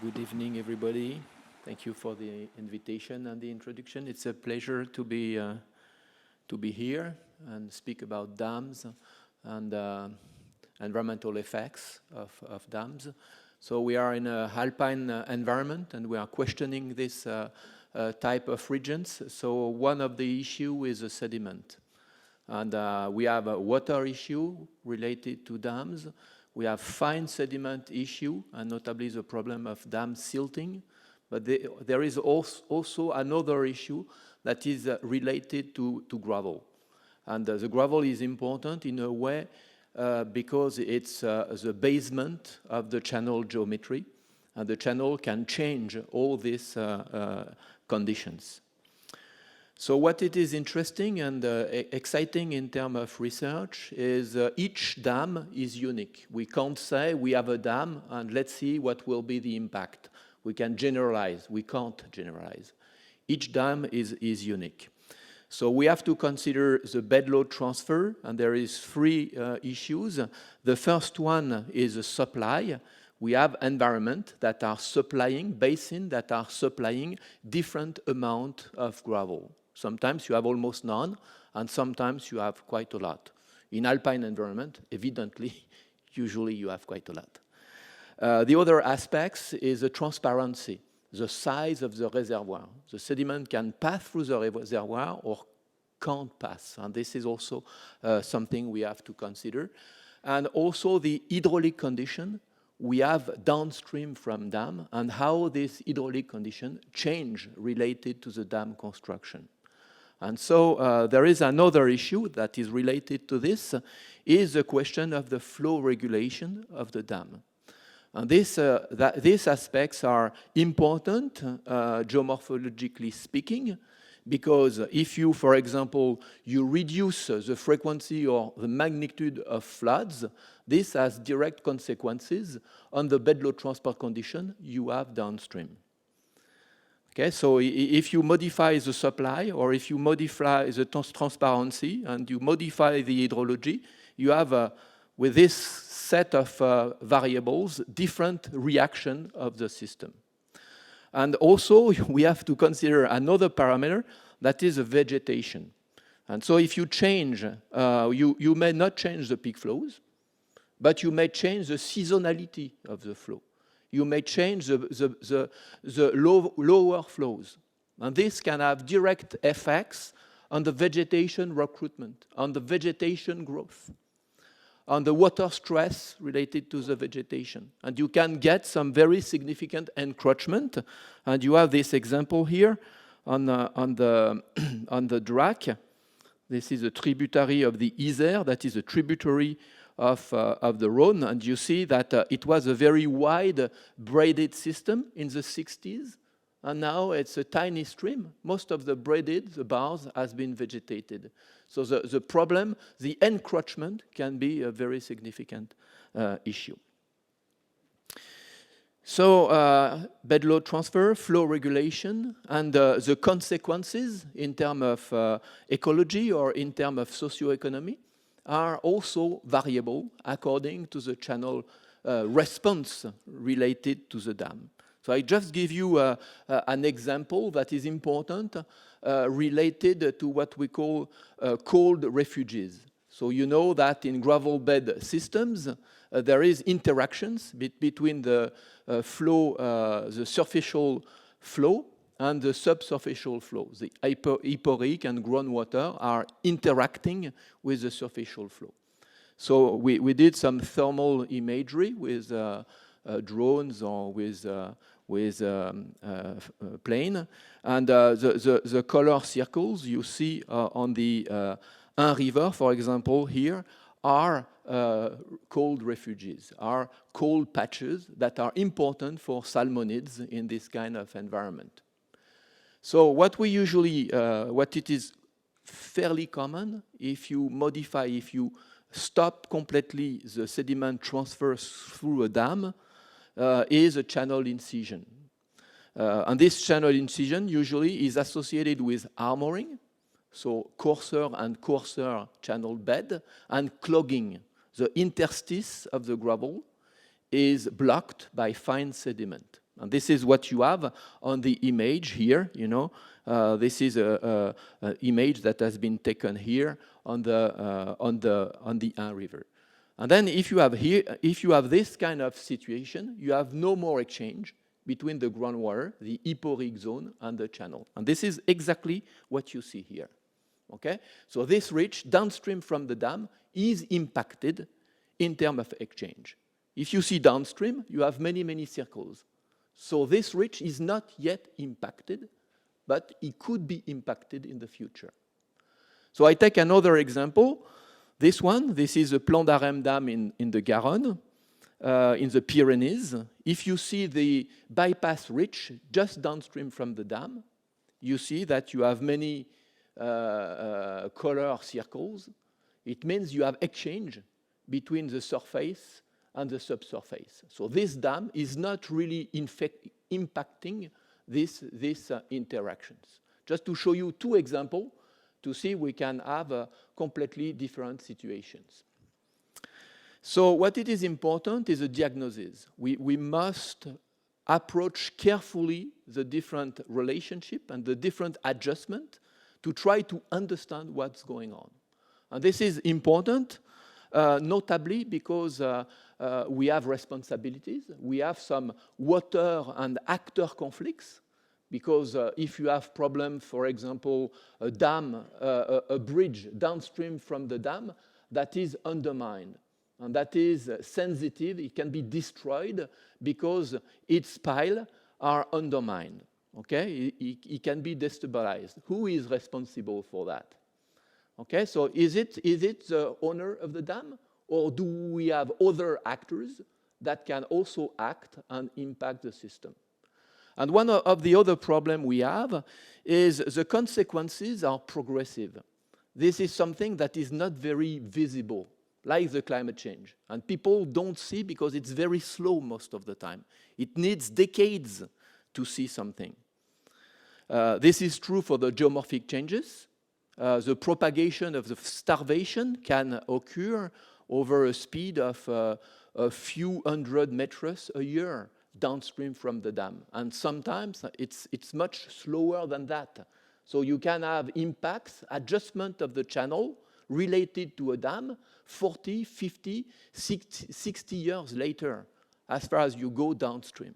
Good evening, everybody. Thank you for the invitation and the introduction. It's a pleasure to be here and speak about dams and environmental effects of dams. So we are in an alpine environment, and we are questioning this type of regions. So one of the issue is the sediment. And we have a water issue related to dams. We have fine sediment issue, and notably the problem of dam silting. But there is also another issue that is related to gravel. And the gravel is important in a way because it's the basement of the channel geometry. And the channel can change all these conditions. So what it is interesting and exciting in terms of research is each dam is unique. We can't say we have a dam and let's see what will be the impact. We can generalize. We can't generalize. Each dam is unique. So we have to consider the bed load transfer, and there is three issues. The first one is the supply. We have environment that are supplying, basin that are supplying different amount of gravel. Sometimes you have almost none, and sometimes you have quite a lot. In alpine environment, evidently, usually you have quite a lot. The other aspects is the transparency, the size of the reservoir. The sediment can pass through the reservoir or can't pass, and this is also something we have to consider. And also the hydraulic condition we have downstream from dam, and how this hydraulic condition change related to the dam construction. And so there is another issue that is related to this, is the question of the flow regulation of the dam. And these aspects are important, geomorphologically speaking, because if you, for example, you reduce the frequency or the magnitude of floods, this has direct consequences on the bed load transport condition you have downstream. Okay, so if you modify the supply, or if you modify the transparency, and you modify the hydrology, you have, with this set of variables, different reaction of the system. And also, we have to consider another parameter, that is the vegetation. And so if you change, you may not change the peak flows, but you may change the seasonality of the flow. You may change the lower flows. And this can have direct effects on the vegetation recruitment, on the vegetation growth, on the water stress related to the vegetation. And you can get some very significant encroachment. And you have this example here on the Drac. This is a tributary of the Isère, that is a tributary of the Rhône, and you see that it was a very wide braided system in the 60s, and now it's a tiny stream. Most of the the bars, has been vegetated. So the problem, the encroachment, can be a very significant issue. So bed load transfer, flow regulation, and the consequences in terms of ecology or in terms of socioeconomy are also variable according to the channel response related to the dam. So I just give you an example that is important related to what we call cold refuges. So you know that in gravel bed systems, there is interactions between the flow, the superficial flow and the subsurficial flow. The hyporic and groundwater are interacting with the superficial flow. So we did some thermal imagery with drones or with plane, and the color circles you see on the Ain River, for example, here, are cold refuges, are cold patches that are important for salmonids in this kind of environment. So what we usually, what it is fairly common, if you modify, if you stop completely the sediment transfer through a dam, is a channel incision. And this channel incision usually is associated with armoring, so coarser and coarser channel bed, and clogging. The interstice of the gravel is blocked by fine sediment. And this is what you have on the image here, you know. This is an image that has been taken here on the Ain River. And then if you have this kind of situation, you have no more exchange between the groundwater, the hyporheic zone, and the channel. And this is exactly what you see here. Okay? So this ridge downstream from the dam is impacted in terms of exchange. If you see downstream, you have many, many circles. So this ridge is not yet impacted, but it could be impacted in the future. So I take another example. This one, this is a Plan d'Arème dam in the Garonne, in the Pyrenees. If you see the bypass ridge just downstream from the dam, you see that you have many color circles. It means you have exchange between the surface and the subsurface. So this dam is not really impacting these interactions. Just to show you two examples to see we can have completely different situations. So what it is important is a diagnosis. We must approach carefully the different relationship and the different adjustment to try to understand what's going on. And this is important, notably because we have responsibilities. We have some water and actor conflicts, because if you have problem, for example, a dam, a bridge downstream from the dam that is undermined, and that is sensitive, it can be destroyed because its piles are undermined. Okay, it can be destabilized. Who is responsible for that? Okay, so is it the owner of the dam, or do we have other actors that can also act and impact the system? And one of the other problems we have is the consequences are progressive. This is something that is not very visible, like the climate change. And people don't see because it's very slow most of the time. It needs decades to see something. This is true for the geomorphic changes. The propagation of the starvation can occur over a speed of a few hundred meters a year downstream from the dam. And sometimes it's much slower than that. So you can have impacts, adjustment of the channel related to a dam 40, 50, 60 years later, as far as you go downstream.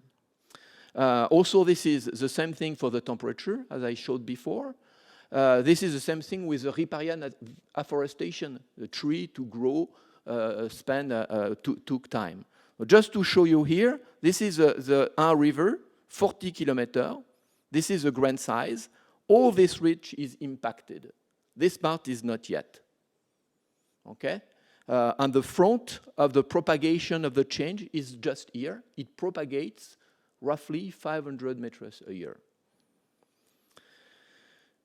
Also, this is the same thing for the temperature, as I showed before. This is the same thing with the riparian afforestation. The tree to grow took time. Just to show you here, this is the Ain River, 40 kilometers. This is the grain size. All this ridge is impacted. This part is not yet. Okay? And the front of the propagation of the change is just here. It propagates roughly 500 meters a year.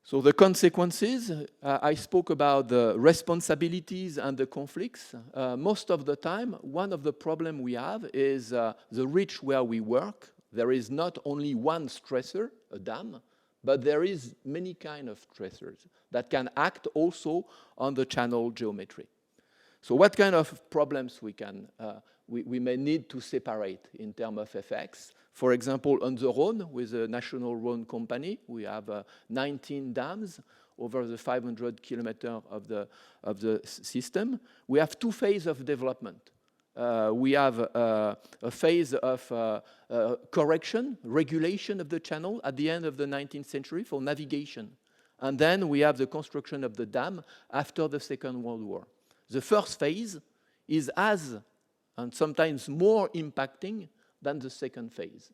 So the consequences, I spoke about the responsibilities and the conflicts. Most of the time, one of the problems we have is the ridge where we work. There is not only one stressor, a dam, but there is many kind of stressors that can act also on the channel geometry. So what kind of problems we may need to separate in terms of effects? For example, on the Rhône, with the National Rhône Company, we have 19 dams over the 500 kilometers of the system. We have two phases of development. We have a phase of correction, regulation of the channel at the end of the 19th century for navigation. And then we have the construction of the dam after the Second World War. The first phase is as, and sometimes more impacting than the second phase.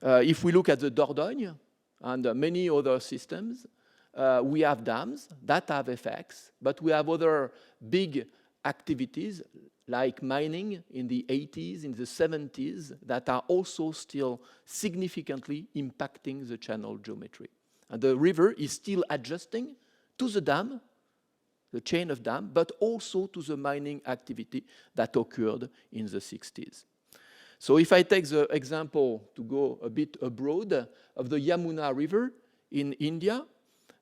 If we look at the Dordogne and many other systems, we have dams that have effects, but we have other big activities like mining in the 80s, in the 70s, that are also still significantly impacting the channel geometry. And the river is still adjusting to the dam, the chain of dam, but also to the mining activity that occurred in the 60s. So if I take the example to go a bit abroad of the Yamuna River in India,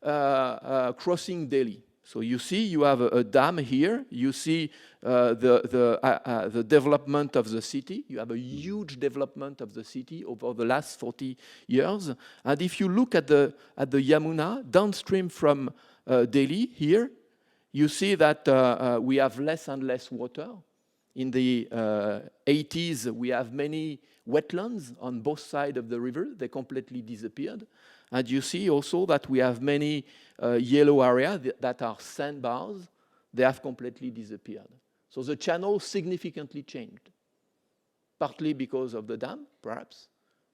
crossing Delhi. So you see, you have a dam here. You see the development of the city. You have a huge development of the city over the last 40 years. And if you look at the Yamuna, downstream from Delhi here, you see that we have less and less water. In the 80s, we have many wetlands on both sides of the river. They completely disappeared. And you see also that we have many yellow areas that are sandbars. They have completely disappeared. So the channel significantly changed, partly because of the dam, perhaps,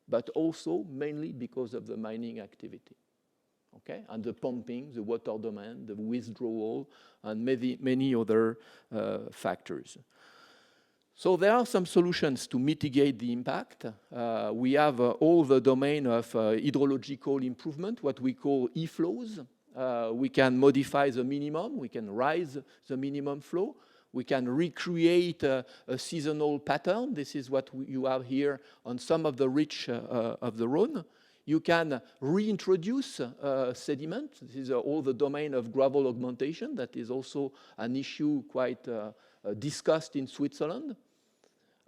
but also mainly because of the mining activity. Okay? And the pumping, the water domain, the withdrawal, and many other factors. So there are some solutions to mitigate the impact. We have all the domain of hydrological improvement, what we call e-flows. We can modify the minimum. We can rise the minimum flow. We can recreate a seasonal pattern. This is what you have here on some of the reach of the Rhône. You can reintroduce sediment. This is all the domain of gravel augmentation. That is also an issue quite discussed in Switzerland.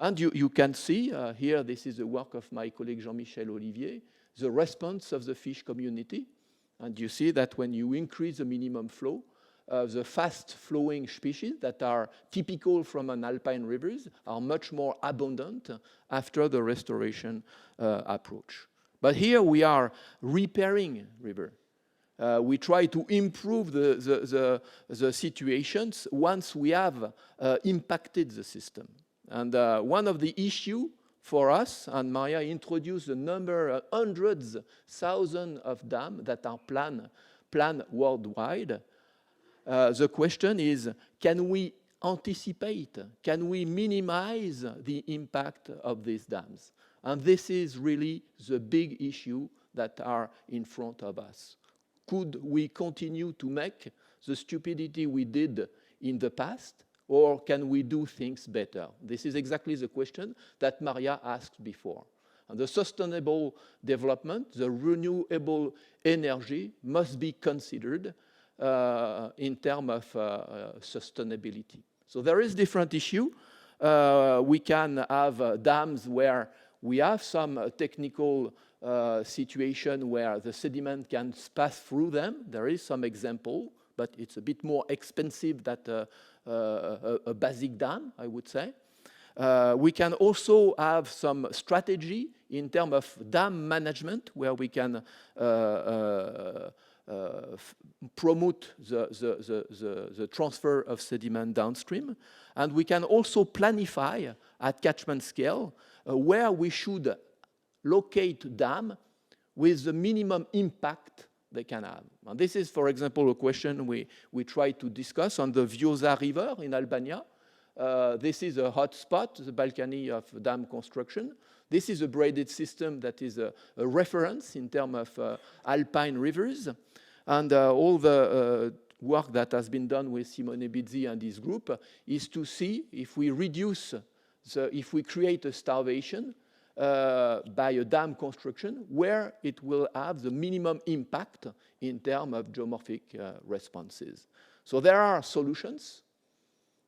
And you can see here, this is the work of my colleague Jean-Michel Olivier, the response of the fish community. And you see that when you increase the minimum flow, the fast-flowing species that are typical from an alpine rivers are much more abundant after the restoration approach. But here we are repairing river. We try to improve the situations once we have impacted the system. And one of the issues for us, and Maria introduced a number, hundreds, thousands of dams that are planned worldwide. The question is, can we anticipate, can we minimize the impact of these dams? And this is really the big issue that are in front of us. Could we continue to make the stupidity we did in the past? Or can we do things better? This is exactly the question that Maria asked before. And the sustainable development, the renewable energy must be considered in terms of sustainability. So there is different issue. We can have dams where we have some technical situation where the sediment can pass through them. There is some example, but it's a bit more expensive than a basic dam, I would say. We can also have some strategy in terms of dam management where we can promote the transfer of sediment downstream. And we can also planify at catchment scale where we should locate dam with the minimum impact they can have. And this is, for example, a question we try to discuss on the Vjosa River in Albania. This is a hot spot, the Balkany of dam construction. This is a braided system that is a reference in terms of alpine rivers. And all the work that has been done with Simone Bizzi and his group is to see if we reduce, if we create a starvation by a dam construction, where it will have the minimum impact in terms of geomorphic responses. So there are solutions,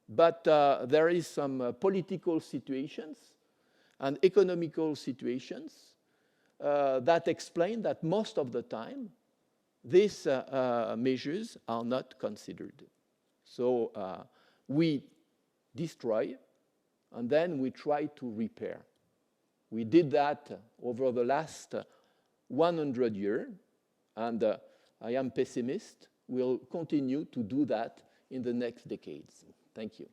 but there is some political situations and economical situations that explain that most of the time these measures are not considered. So we destroy and then we try to repair. We did that over the last 100 years, and I am pessimist. We'll continue to do that in the next decades. Thank you.